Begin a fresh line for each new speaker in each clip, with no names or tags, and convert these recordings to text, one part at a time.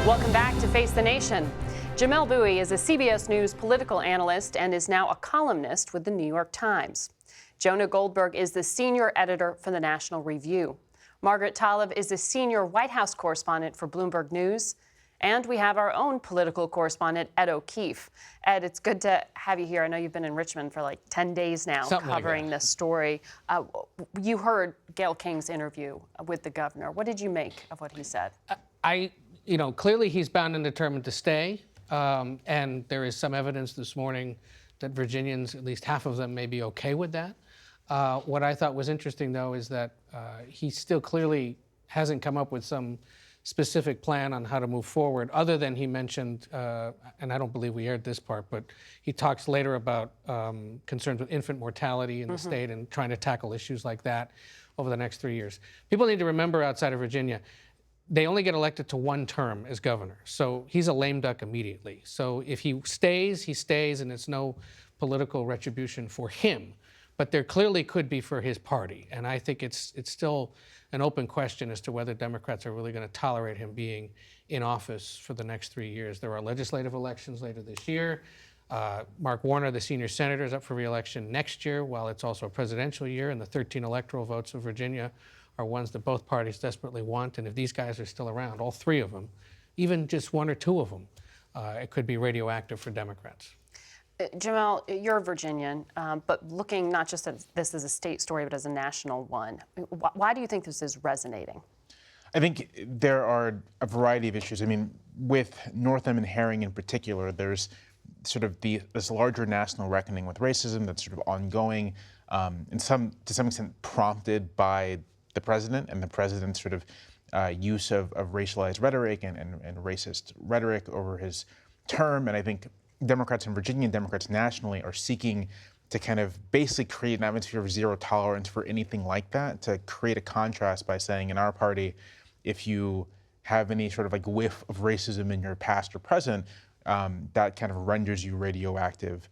Welcome back to Face the Nation. Jamelle Bouie is a CBS News political analyst and is now a columnist with the New York Times. Jonah Goldberg is the senior editor for the National Review. Margaret Talev is the senior White House correspondent for Bloomberg News. And we have our own political correspondent, Ed O'Keefe. Ed, it's good to have you here. I know you've been in Richmond for like 10 days now covering this story. You heard Gayle King's interview with the governor. What did you make of what he said?
Clearly he's bound and determined to stay. And there is some evidence this morning that Virginians, at least half of them, may be okay with that. What I thought was interesting, though, is that he still clearly hasn't come up with some specific plan on how to move forward, other than he mentioned, and I don't believe we aired this part, but he talks later about concerns with infant mortality in the state and trying to tackle issues like that over the next 3 years. People need to remember outside of Virginia, they only get elected to one term as governor. So he's a lame duck immediately. So if he stays, and it's no political retribution for him. But there clearly could be for his party. And I think it's still an open question as to whether Democrats are really going to tolerate him being in office for the next 3 years. There are legislative elections later this year. Mark Warner, the senior senator, is up for re-election next year, while it's also a presidential year, and the 13 electoral votes of Virginia are ones that both parties desperately want. And if these guys are still around, all three of them, even just one or two of them, it could be radioactive for Democrats.
Jamelle, you're a Virginian, but looking not just at this as a state story, but as a national one, why do you think this is resonating?
I think there are a variety of issues. I mean, with Northam and Herring in particular, there's sort of this larger national reckoning with racism that's sort of ongoing, and to some extent prompted by the president and the president's sort of use of racialized rhetoric and racist rhetoric over his term. And I think Democrats in Virginia and Democrats nationally are seeking to kind of basically create an atmosphere of zero tolerance for anything like that, to create a contrast by saying in our party, if you have any sort of like whiff of racism in your past or present, that kind of renders you radioactive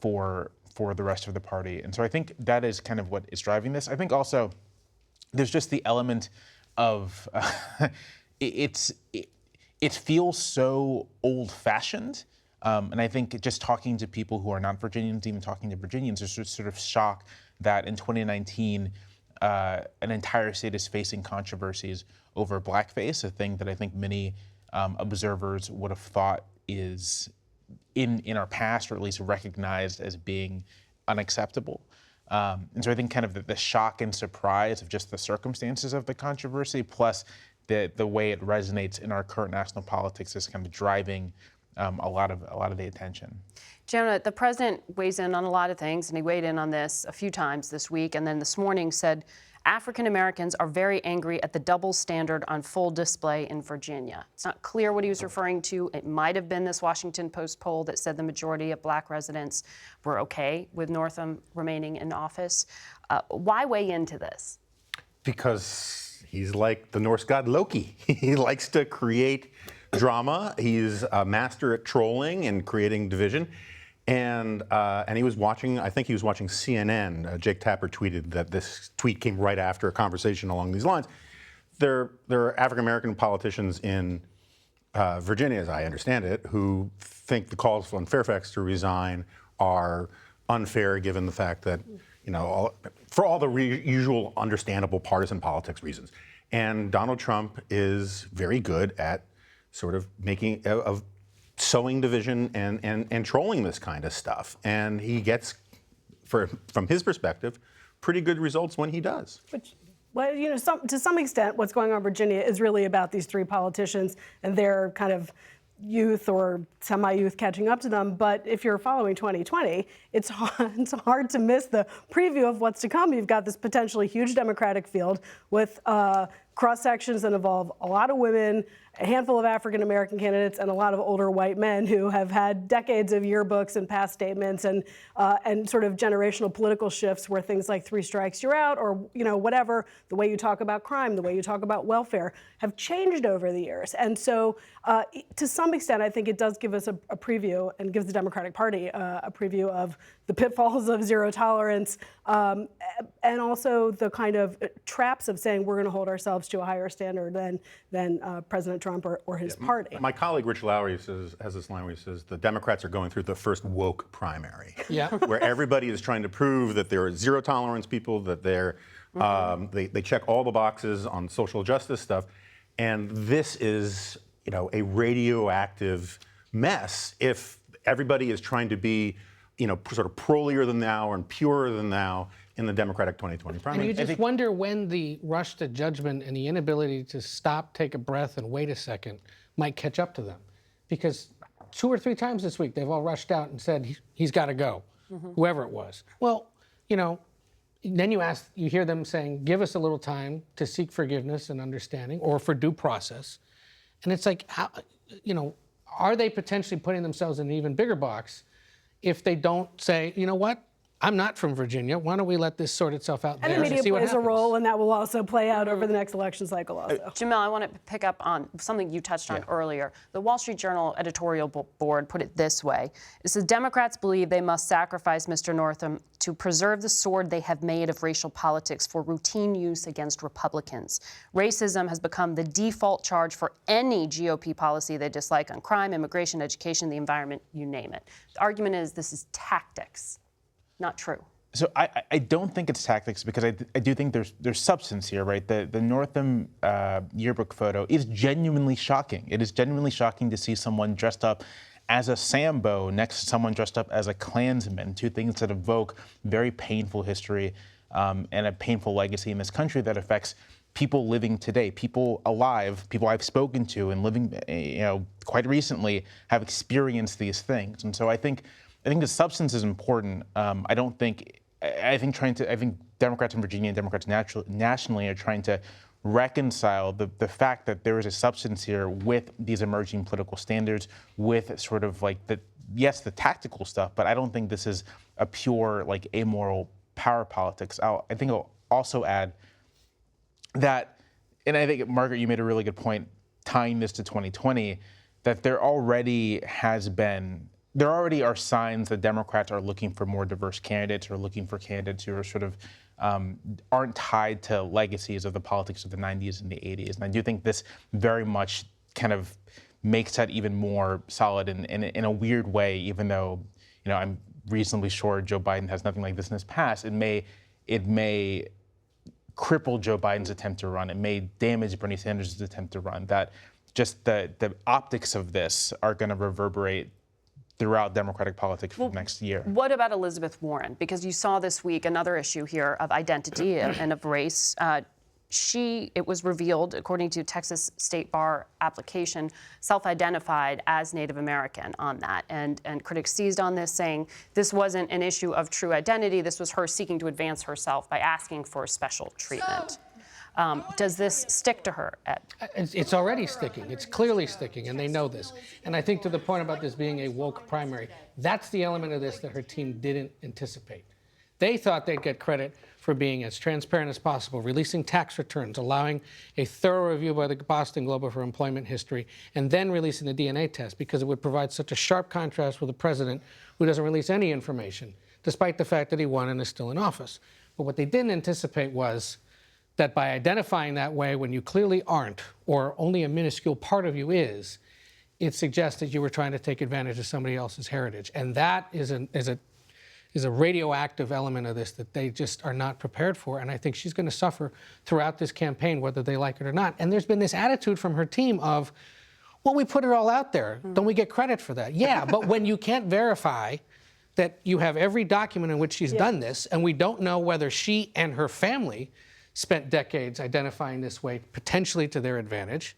for the rest of the party. And so I think that is kind of what is driving this. I think also there's just the element of it feels so old-fashioned. And I think just talking to people who are not Virginians, even talking to Virginians, there's just sort of shock that in 2019, an entire state is facing controversies over blackface, a thing that I think many observers would have thought is in our past, or at least recognized as being unacceptable. And so I think kind of the shock and surprise of just the circumstances of the controversy, plus the way it resonates in our current national politics, is kind of driving a lot of the attention.
Jonah, the president weighs in on a lot of things, and he weighed in on this a few times this week, and then this morning said African Americans are very angry at the double standard on full display in Virginia. It's not clear what he was referring to. It might have been this Washington Post poll that said the majority of black residents were okay with Northam remaining in office. Why weigh into this?
Because he's like the Norse god Loki. He likes to create drama. He's a master at trolling and creating division. And he was watching, I think he was watching CNN. Jake Tapper tweeted that this tweet came right after a conversation along these lines. There are African-American politicians in Virginia, as I understand it, who think the calls on Fairfax to resign are unfair, given the fact that, for all the usual understandable partisan politics reasons. And Donald Trump is very good at sort of sowing division and trolling this kind of stuff. And he gets, from his perspective, pretty good results when he does.
To some extent, what's going on in Virginia is really about these three politicians and their kind of youth or semi-youth catching up to them. But if you're following 2020, it's hard to miss the preview of what's to come. You've got this potentially huge Democratic field with cross-sections that involve a lot of women, a handful of African-American candidates, and a lot of older white men who have had decades of yearbooks and past statements and sort of generational political shifts where things like 3 strikes, you're out, or whatever, the way you talk about crime, the way you talk about welfare, have changed over the years. And so to some extent, I think it does give us a preview and gives the Democratic Party a preview of the pitfalls of zero tolerance, and also the kind of traps of saying we're going to hold ourselves to a higher standard than President Trump or his party.
My colleague Rich Lowry has this line where he says the Democrats are going through the first woke primary, where everybody is trying to prove that they're zero tolerance people, that they check all the boxes on social justice stuff, and this is a radioactive mess if everybody is trying to be sort of prolier than thou and purer than thou in the Democratic 2020 primary.
And you just wonder when the rush to judgment and the inability to stop, take a breath, and wait a second might catch up to them. Because 2 or 3 times this week, they've all rushed out and said, he's got to go, whoever it was. Well, then you hear them saying, give us a little time to seek forgiveness and understanding, or for due process. And it's like, how, are they potentially putting themselves in an even bigger box if they don't say, you know what, I'm not from Virginia. Why don't we let this sort itself out there
and the media
see what
plays
happens?
a role, and that will also play out over the next election cycle also.
Jamelle, I want to pick up on something you touched on earlier. The Wall Street Journal editorial board put it this way. It says, Democrats believe they must sacrifice Mr. Northam to preserve the sword they have made of racial politics for routine use against Republicans. Racism has become the default charge for any GOP policy they dislike on crime, immigration, education, the environment, you name it. The argument is this is tactics. Not true.
So I don't think it's tactics, because I do think there's substance here, right? The Northam yearbook photo is genuinely shocking. It is genuinely shocking to see someone dressed up as a Sambo next to someone dressed up as a Klansman, 2 things that evoke very painful history and a painful legacy in this country that affects people living today, people alive, people I've spoken to and living, quite recently have experienced these things. And so I think the substance is important. I think Democrats in Virginia and Democrats nationally are trying to reconcile the fact that there is a substance here with these emerging political standards, with sort of like the tactical stuff, but I don't think this is a pure amoral power politics. I think I'll also add that, and I think, Margaret, you made a really good point tying this to 2020, that there already are signs that Democrats are looking for more diverse candidates, or looking for candidates who are sort of aren't tied to legacies of the politics of the 90s and the 80s. And I do think this very much kind of makes that even more solid in a weird way, even though, I'm reasonably sure Joe Biden has nothing like this in his past. It may cripple Joe Biden's attempt to run. It may damage Bernie Sanders' attempt to run. That just the optics of this are going to reverberate throughout Democratic politics for next year.
What about Elizabeth Warren? Because you saw this week another issue here of identity and of race. It was revealed, according to Texas State Bar application, self-identified as Native American on that. And critics seized on this, saying this wasn't an issue of true identity. This was her seeking to advance herself by asking for special treatment. Does this stick to her, Ed?
It's already sticking. It's clearly sticking, and they know this. And I think to the point about this being a woke primary, that's the element of this that her team didn't anticipate. They thought they'd get credit for being as transparent as possible, releasing tax returns, allowing a thorough review by the Boston Globe of her employment history, and then releasing the DNA test, because it would provide such a sharp contrast with a president who doesn't release any information, despite the fact that he won and is still in office. But what they didn't anticipate was that by identifying that way when you clearly aren't, or only a minuscule part of you is, it suggests that you were trying to take advantage of somebody else's heritage. And that is a radioactive element of this that they just are not prepared for. And I think she's going to suffer throughout this campaign, whether they like it or not. And there's been this attitude from her team of, well, we put it all out there. Don't we get credit for that? Yeah, but when you can't verify that you have every document in which she's done this, and we don't know whether she and her family spent decades identifying this way, potentially to their advantage,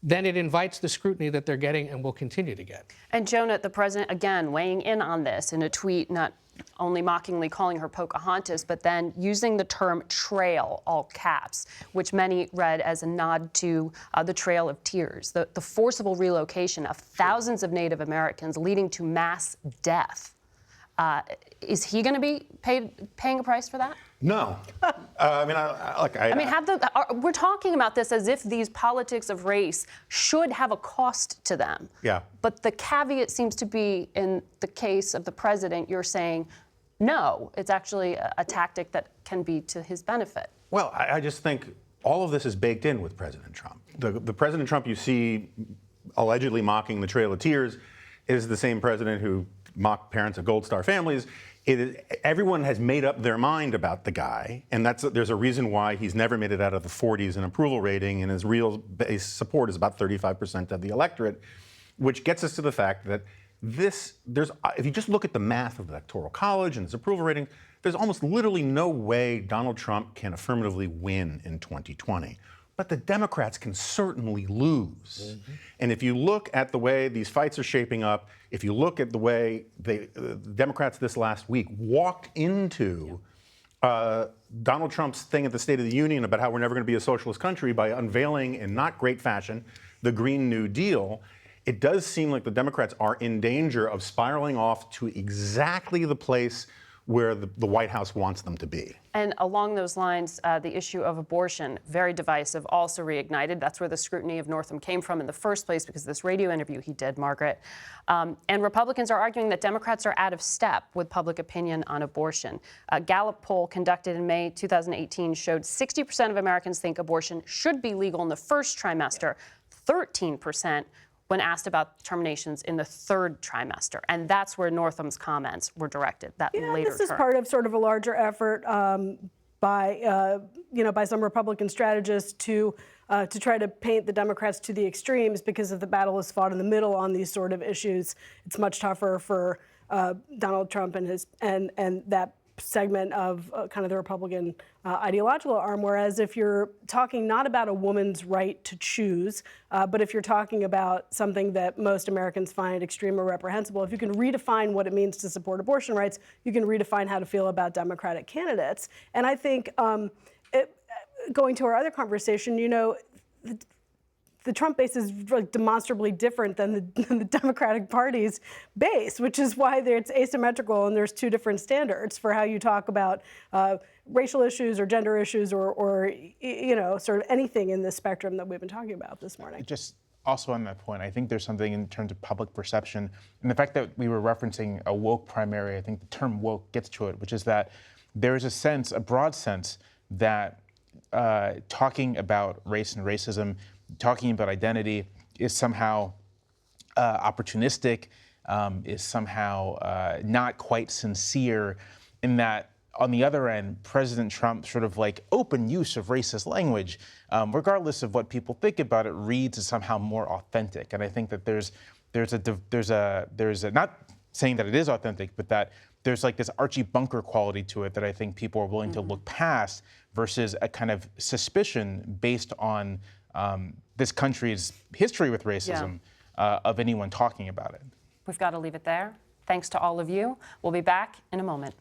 then it invites the scrutiny that they're getting and will continue to get.
And Jonah, the president, again, weighing in on this in a tweet, not only mockingly calling her Pocahontas, but then using the term trail, all caps, which many read as a nod to the Trail of Tears, the forcible relocation of thousands of Native Americans leading to mass death. Is he going to be paying a price for that?
No.
We're talking about this as if these politics of race should have a cost to them.
Yeah.
But the caveat seems to be, in the case of the president, you're saying no, it's actually a tactic that can be to his benefit.
Well, I just think all of this is baked in with President Trump. The President Trump you see allegedly mocking the Trail of Tears is the same president who mocked parents of Gold Star families. Everyone has made up their mind about the guy, and there's a reason why he's never made it out of the 40s in approval rating, and his real base support is about 35% of the electorate, which gets us to the fact that if you just look at the math of the Electoral College and his approval rating, there's almost literally no way Donald Trump can affirmatively win in 2020. But the Democrats can certainly lose. Mm-hmm. And if you look at the way these fights are shaping up, if you look at the way the Democrats this last week walked into Donald Trump's thing at the State of the Union about how we're never going to be a socialist country by unveiling in not great fashion the Green New Deal, it does seem like the Democrats are in danger of spiraling off to exactly the place where the White House wants them to be.
And along those lines, the issue of abortion, very divisive, also reignited. That's where the scrutiny of Northam came from in the first place, because of this radio interview he did, Margaret. And Republicans are arguing that Democrats are out of step with public opinion on abortion. A Gallup poll conducted in May 2018 showed 60% of Americans think abortion should be legal in the first trimester, 13% when asked about terminations in the third trimester. And that's where Northam's comments were directed, that later
this is
term.
part of sort of a larger effort by some Republican strategists to try to paint the Democrats to the extremes, because if the battle is fought in the middle on these sort of issues, it's much tougher for Donald Trump and that segment of kind of the Republican ideological arm. Whereas if you're talking not about a woman's right to choose, but if you're talking about something that most Americans find extreme or reprehensible, if you can redefine what it means to support abortion rights, you can redefine how to feel about Democratic candidates. And I think going to our other conversation, the Trump base is like demonstrably different than the Democratic Party's base, which is why it's asymmetrical, and there's two different standards for how you talk about racial issues or gender issues or sort of anything in this spectrum that we've been talking about this morning.
Just also on that point, I think there's something in terms of public perception, and the fact that we were referencing a woke primary, I think the term woke gets to it, which is that there is a broad sense that talking about race and racism, talking about identity is somehow opportunistic, is somehow not quite sincere, in that on the other end, President Trump sort of like open use of racist language, regardless of what people think about it, reads as somehow more authentic. And I think that there's a not saying that it is authentic, but that there's like this Archie Bunker quality to it that I think people are willing to look past, versus a kind of suspicion based on this country's history with racism of anyone talking about it.
We've got to leave it there. Thanks to all of you. We'll be back in a moment.